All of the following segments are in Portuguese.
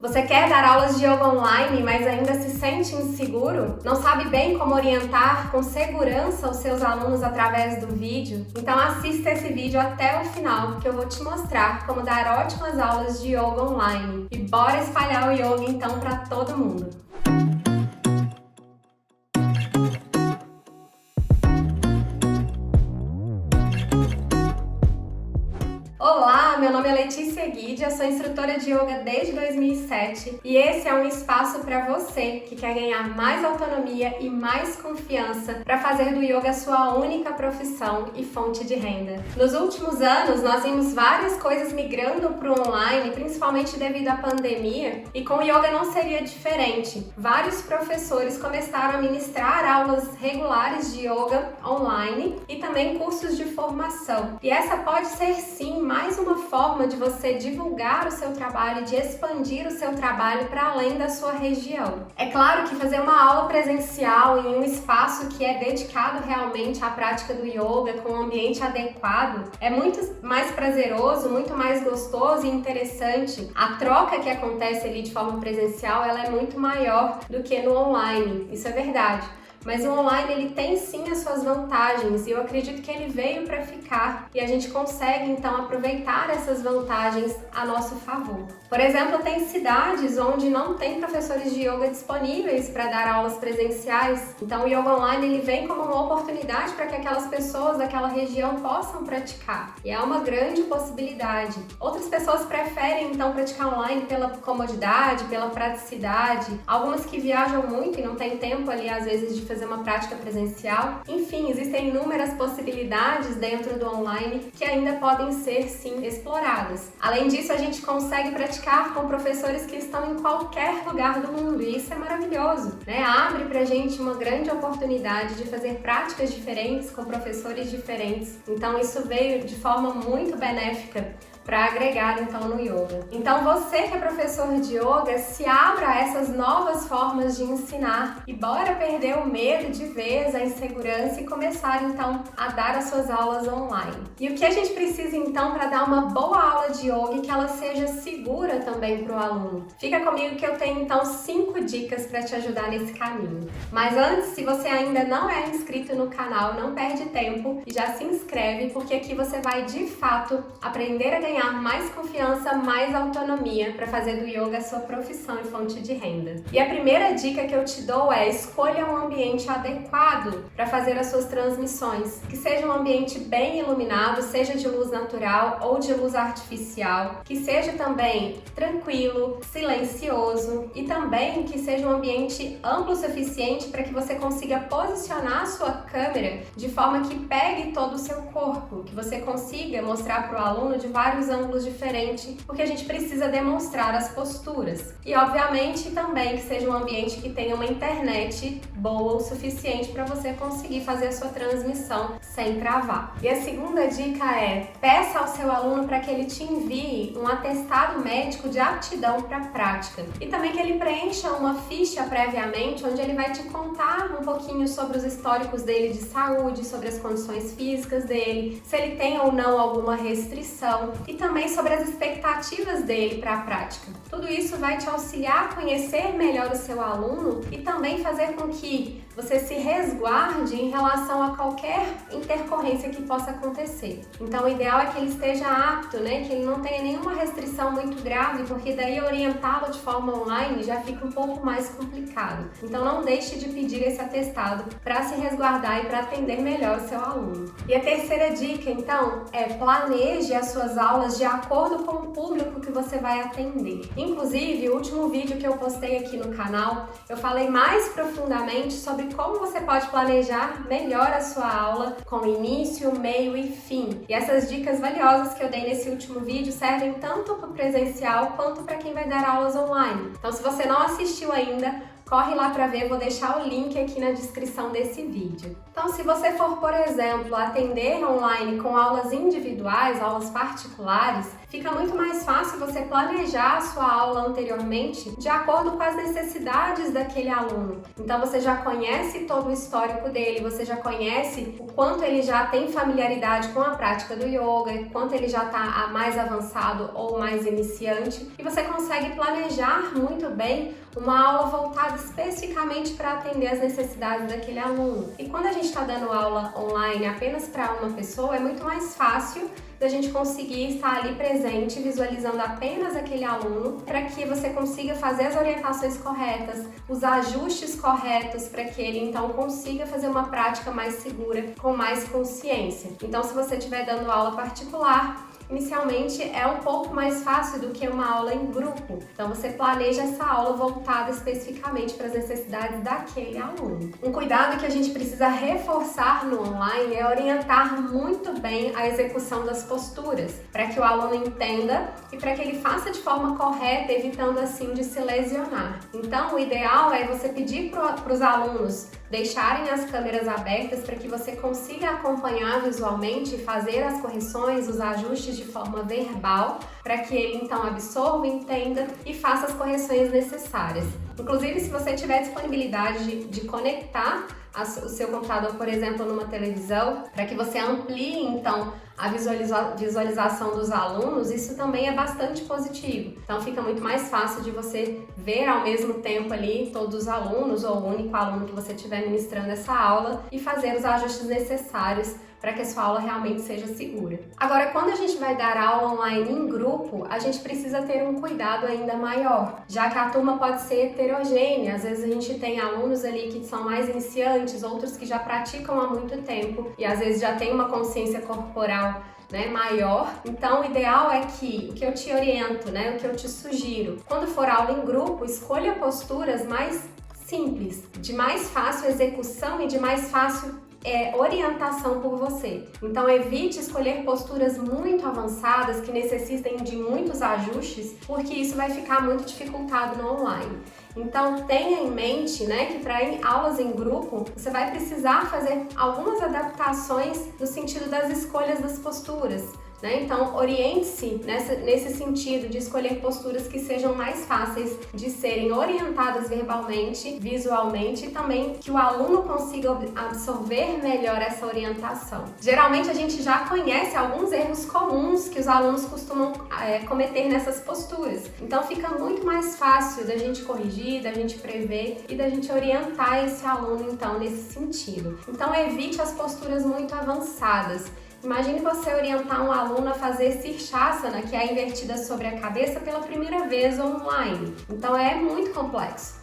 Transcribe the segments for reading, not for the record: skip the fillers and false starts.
Você quer dar aulas de yoga online, mas ainda se sente inseguro? Não sabe bem como orientar com segurança os seus alunos através do vídeo? Então assista esse vídeo até o final, que eu vou te mostrar como dar ótimas aulas de yoga online. E bora espalhar o yoga então para todo mundo! Olá, meu nome é Letícia Guidia, sou instrutora de yoga desde 2007 e esse é um espaço para você que quer ganhar mais autonomia e mais confiança para fazer do yoga sua única profissão e fonte de renda. Nos últimos anos, nós vimos várias coisas migrando para o online, principalmente devido à pandemia, e com o yoga não seria diferente. Vários professores começaram a ministrar aulas regulares de yoga online e também cursos de formação. E essa pode ser sim mais uma forma de você divulgar o seu trabalho, de expandir o seu trabalho para além da sua região. É claro que fazer uma aula presencial em um espaço que é dedicado realmente à prática do yoga, com um ambiente adequado, é muito mais prazeroso, muito mais gostoso e interessante. A troca que acontece ali de forma presencial, ela é muito maior do que no online, isso é verdade. Mas o online ele tem sim as suas vantagens e eu acredito que ele veio para ficar e a gente consegue então aproveitar essas vantagens a nosso favor. Por exemplo, tem cidades onde não tem professores de yoga disponíveis para dar aulas presenciais, então o yoga online ele vem como uma oportunidade para que aquelas pessoas daquela região possam praticar e é uma grande possibilidade. Outras pessoas preferem então praticar online pela comodidade, pela praticidade, algumas que viajam muito e não têm tempo ali às vezes de fazer uma prática presencial. Enfim, existem inúmeras possibilidades dentro do online que ainda podem ser sim exploradas. Além disso, a gente consegue praticar com professores que estão em qualquer lugar do mundo e isso é maravilhoso, né? Abre pra gente uma grande oportunidade de fazer práticas diferentes com professores diferentes. Então isso veio de forma muito benéfica para agregar então no yoga. Então você que é professor de yoga, se abra a essas novas formas de ensinar e bora perder o medo de vez, a insegurança e começar então a dar as suas aulas online. E o que a gente precisa então para dar uma boa aula de yoga e que ela seja segura também para o aluno? Fica comigo que eu tenho então 5 dicas para te ajudar nesse caminho. Mas antes, se você ainda não é inscrito no canal, não perde tempo e já se inscreve, porque aqui você vai de fato aprender a ganhar mais confiança, mais autonomia para fazer do yoga a sua profissão e fonte de renda. E a primeira dica que eu te dou é: escolha um ambiente adequado para fazer as suas transmissões, que seja um ambiente bem iluminado, seja de luz natural ou de luz artificial, que seja também tranquilo, silencioso e também que seja um ambiente amplo o suficiente para que você consiga posicionar a sua câmera de forma que pegue todo o seu corpo, que você consiga mostrar para o aluno de vários ângulos diferentes, porque a gente precisa demonstrar as posturas. E obviamente também que seja um ambiente que tenha uma internet boa o suficiente para você conseguir fazer a sua transmissão sem travar. E a segunda dica é: peça ao seu aluno para que ele te envie um atestado médico de aptidão para a prática e também que ele preencha uma ficha previamente onde ele vai te contar um pouquinho sobre os históricos dele de saúde, sobre as condições físicas dele, se ele tem ou não alguma restrição e também sobre as expectativas dele para a prática. Tudo isso vai te auxiliar a conhecer melhor o seu aluno e também fazer com que você se resguarde em relação a qualquer intercorrência que possa acontecer. Então o ideal é que ele esteja apto, né? Que ele não tenha nenhuma restrição muito grave, porque daí orientá-lo de forma online já fica um pouco mais complicado. Então não deixe de pedir esse atestado para se resguardar e para atender melhor o seu aluno. E a terceira dica, então, é: planeje as suas aulas de acordo com o público que você vai atender. Inclusive, o último vídeo que eu postei aqui no canal, eu falei mais profundamente sobre como você pode planejar melhor a sua aula com início, meio e fim. E essas dicas valiosas que eu dei nesse último vídeo servem tanto para o presencial quanto para quem vai dar aulas online. Então, se você não assistiu ainda, corre lá para ver, vou deixar o link aqui na descrição desse vídeo. Então, se você for, por exemplo, atender online com aulas individuais, aulas particulares, fica muito mais fácil você planejar a sua aula anteriormente de acordo com as necessidades daquele aluno. Então você já conhece todo o histórico dele, você já conhece o quanto ele já tem familiaridade com a prática do yoga, quanto ele já está mais avançado ou mais iniciante, e você consegue planejar muito bem uma aula voltada especificamente para atender as necessidades daquele aluno. E quando a gente está dando aula online apenas para uma pessoa, é muito mais fácil da gente conseguir estar ali presente, visualizando apenas aquele aluno, para que você consiga fazer as orientações corretas, os ajustes corretos, para que ele então consiga fazer uma prática mais segura, com mais consciência. Então, se você estiver dando aula particular, inicialmente é um pouco mais fácil do que uma aula em grupo. Então você planeja essa aula voltada especificamente para as necessidades daquele aluno. Um cuidado que a gente precisa reforçar no online é orientar muito bem a execução das posturas, para que o aluno entenda e para que ele faça de forma correta, evitando assim de se lesionar. Então o ideal é você pedir para os alunos deixarem as câmeras abertas para que você consiga acompanhar visualmente e fazer as correções, os ajustes de forma verbal, para que ele então absorva, entenda e faça as correções necessárias. Inclusive, se você tiver disponibilidade de conectar o seu computador, por exemplo, numa televisão, para que você amplie então a visualização dos alunos, isso também é bastante positivo. Então fica muito mais fácil de você ver ao mesmo tempo ali todos os alunos ou o único aluno que você estiver ministrando essa aula e fazer os ajustes necessários para que a sua aula realmente seja segura. Agora, quando a gente vai dar aula online em grupo, a gente precisa ter um cuidado ainda maior, já que a turma pode ser heterogênea. Às vezes a gente tem alunos ali que são mais iniciantes, outros que já praticam há muito tempo e às vezes já tem uma consciência corporal maior. Então o ideal é que o que eu te oriento, o que eu te sugiro, quando for aula em grupo, escolha posturas mais simples, de mais fácil execução e de mais fácil orientação por você. Então evite escolher posturas muito avançadas que necessitem de muitos ajustes, porque isso vai ficar muito dificultado no online. Então tenha em mente que para aulas em grupo você vai precisar fazer algumas adaptações no sentido das escolhas das posturas. Então oriente-se nesse sentido de escolher posturas que sejam mais fáceis de serem orientadas verbalmente, visualmente e também que o aluno consiga absorver melhor essa orientação. Geralmente a gente já conhece alguns erros comuns que os alunos costumam cometer nessas posturas. Então fica muito mais fácil da gente corrigir, da gente prever e da gente orientar esse aluno então nesse sentido. Então evite as posturas muito avançadas. Imagine você orientar um aluno a fazer Sirsasana, que é a invertida sobre a cabeça, pela primeira vez online. Então é muito complexo.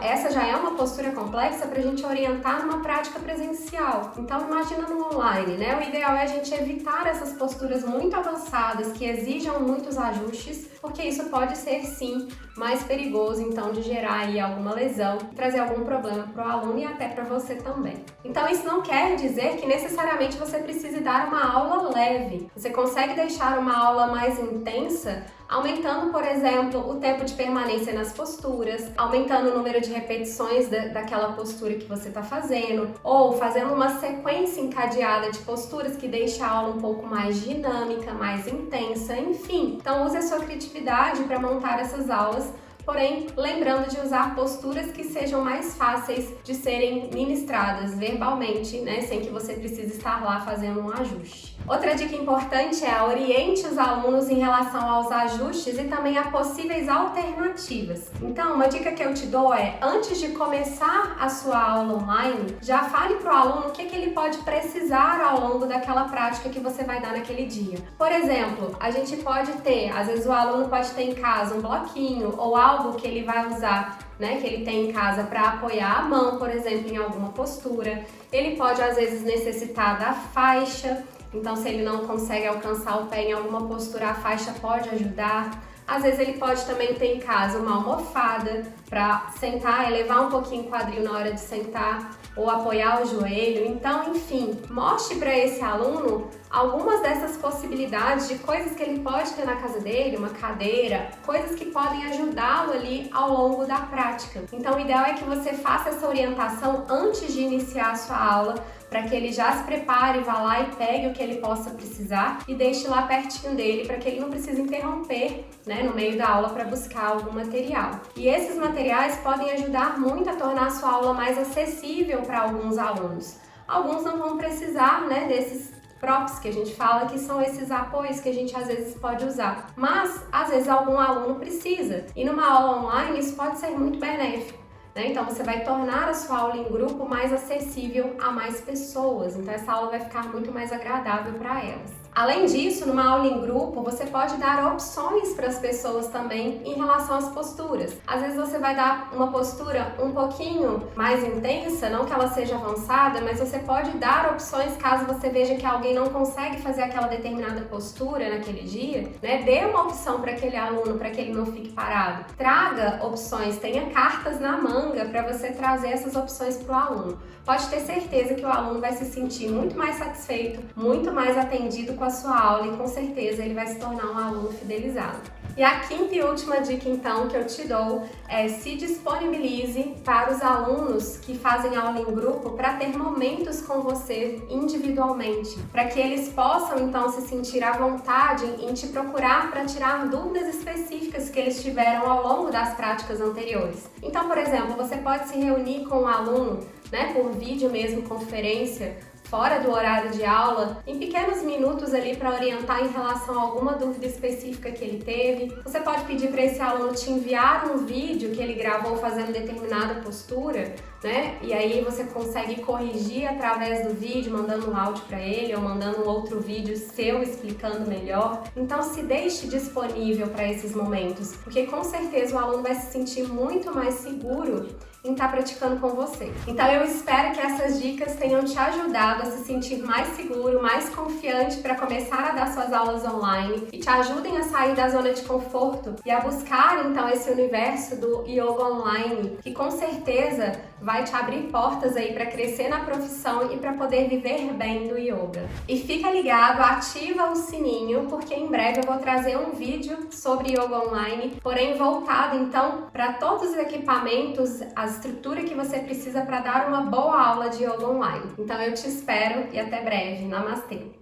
Essa já é uma postura complexa para a gente orientar numa prática presencial. Então imagina no online, O ideal é a gente evitar essas posturas muito avançadas que exijam muitos ajustes, porque isso pode ser sim mais perigoso, então de gerar aí alguma lesão, trazer algum problema para o aluno e até para você também. Então isso não quer dizer que necessariamente você precise dar uma aula leve. Você consegue deixar uma aula mais intensa aumentando, por exemplo, o tempo de permanência nas posturas, aumentando o número de repetições daquela postura que você está fazendo, ou fazendo uma sequência encadeada de posturas que deixa a aula um pouco mais dinâmica, mais intensa, enfim. Então use a sua criatividade para montar essas aulas, porém lembrando de usar posturas que sejam mais fáceis de serem ministradas verbalmente, sem que você precise estar lá fazendo um ajuste. Outra dica importante é oriente os alunos em relação aos ajustes e também a possíveis alternativas. Então, uma dica que eu te dou é, antes de começar a sua aula online, já fale para o aluno o que ele pode precisar ao longo daquela prática que você vai dar naquele dia. Por exemplo, a gente pode ter, às vezes o aluno pode ter em casa um bloquinho ou algo que ele vai usar, que ele tem em casa para apoiar a mão, por exemplo, em alguma postura. Ele pode, às vezes, necessitar da faixa. Então, se ele não consegue alcançar o pé em alguma postura, a faixa pode ajudar. Às vezes ele pode também ter em casa uma almofada para sentar, elevar um pouquinho o quadril na hora de sentar ou apoiar o joelho. Então, enfim, mostre para esse aluno algumas dessas possibilidades de coisas que ele pode ter na casa dele, uma cadeira, coisas que podem ajudá-lo ali ao longo da prática. Então, o ideal é que você faça essa orientação antes de iniciar a sua aula, para que ele já se prepare, vá lá e pegue o que ele possa precisar e deixe lá pertinho dele para que ele não precise interromper, né, no meio da aula para buscar algum material. E esses materiais podem ajudar muito a tornar a sua aula mais acessível para alguns alunos. Alguns não vão precisar, né, desses props que a gente fala, que são esses apoios que a gente às vezes pode usar. Mas, às vezes, algum aluno precisa. E numa aula online isso pode ser muito benéfico, né? Então, você vai tornar a sua aula em grupo mais acessível a mais pessoas. Então, essa aula vai ficar muito mais agradável para elas. Além disso, numa aula em grupo, você pode dar opções para as pessoas também em relação às posturas. Às vezes você vai dar uma postura um pouquinho mais intensa, não que ela seja avançada, mas você pode dar opções caso você veja que alguém não consegue fazer aquela determinada postura naquele dia, né? Dê uma opção para aquele aluno, para que ele não fique parado. Traga opções, tenha cartas na manga para você trazer essas opções para o aluno. Pode ter certeza que o aluno vai se sentir muito mais satisfeito, muito mais atendido com a sua aula e com certeza ele vai se tornar um aluno fidelizado. E a quinta e última dica então que eu te dou é: se disponibilize para os alunos que fazem aula em grupo para ter momentos com você individualmente, para que eles possam então se sentir à vontade em te procurar para tirar dúvidas específicas que eles tiveram ao longo das práticas anteriores. Então, por exemplo, você pode se reunir com um aluno, né, por vídeo mesmo, conferência, fora do horário de aula, em pequenos minutos ali para orientar em relação a alguma dúvida específica que ele teve. Você pode pedir para esse aluno te enviar um vídeo que ele gravou fazendo determinada postura, né? E aí você consegue corrigir através do vídeo, mandando um áudio para ele ou mandando um outro vídeo seu explicando melhor. Então se deixe disponível para esses momentos, porque com certeza o aluno vai se sentir muito mais seguro em estar praticando com você. Então eu espero que essas dicas tenham te ajudado a se sentir mais seguro, mais confiante para começar a dar suas aulas online e te ajudem a sair da zona de conforto e a buscar então esse universo do yoga online, que com certeza vai te abrir portas aí para crescer na profissão e para poder viver bem do yoga. E fica ligado, ativa o sininho, porque em breve eu vou trazer um vídeo sobre yoga online, porém voltado então para todos os equipamentos, a estrutura que você precisa para dar uma boa aula de yoga online. Então eu te espero e até breve. Namastê!